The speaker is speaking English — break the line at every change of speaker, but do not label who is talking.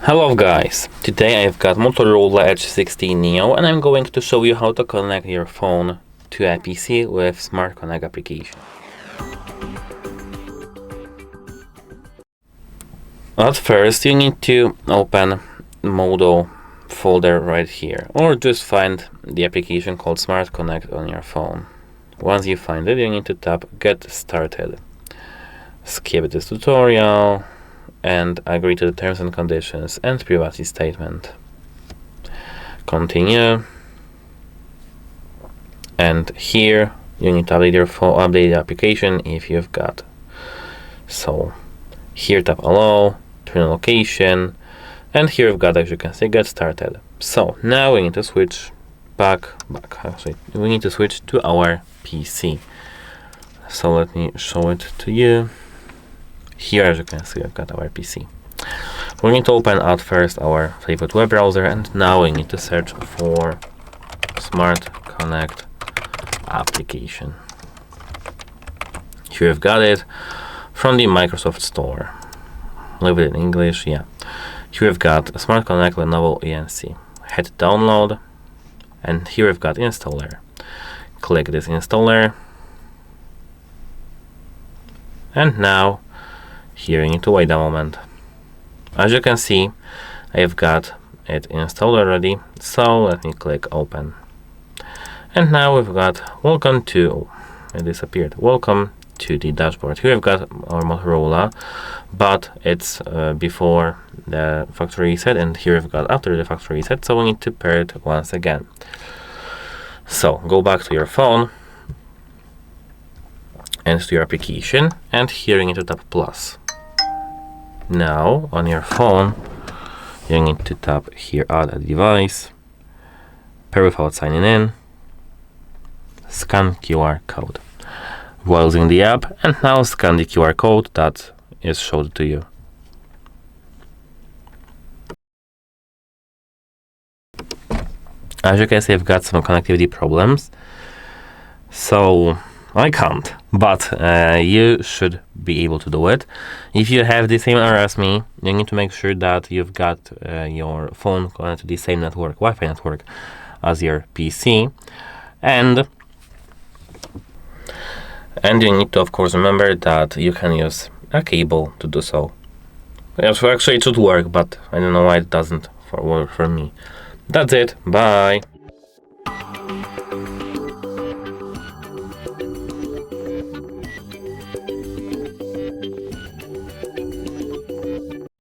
Hello guys, today I've got Motorola Edge 16 Neo and I'm going to show you how to connect your phone to a PC with Smart Connect application. At first you need to open Modo folder right here, or just find the application called Smart Connect on your phone. Once you find it, you need to tap Get Started. Skip this tutorial and agree to the terms and conditions and privacy statement. Continue. And here you need to update your phone, update the application if you've got. So here tap Allow, turn on location, and here we've got, as you can see, Get Started. So now we need to switch back. Actually, we need to switch to our PC. So let me show it to you. Here, as you can see, I've got our PC. We need to open at first our favorite web browser, and now we need to search for Smart Connect application. Here we've got it from the Microsoft Store. Leave it in English, yeah. Here we've got Smart Connect Lenovo ENC. Hit download, and here we've got installer. Click this installer, and now here you need to wait a moment. As you can see, I've got it installed already, so let me click open. And now we've got welcome to, it disappeared, welcome to the dashboard. Here we've got our Motorola, but it's before the factory reset, and here we've got after the factory reset, so we need to pair it once again. So go back to your phone and to your application, and here you need to tap plus. Now on your phone you need to tap here add a device, pair without signing in, scan QR code while using the app, and now scan the QR code that is showed to you. As you can see, I've got some connectivity problems, so I can't, but you should be able to do it. If you have the same error as me, you need to make sure that you've got your phone connected to the same network, Wi-Fi network, as your PC, and you need to, of course, remember that you can use a cable to do so. Yeah, so actually it should work, but I don't know why it doesn't work for me. That's it. Bye.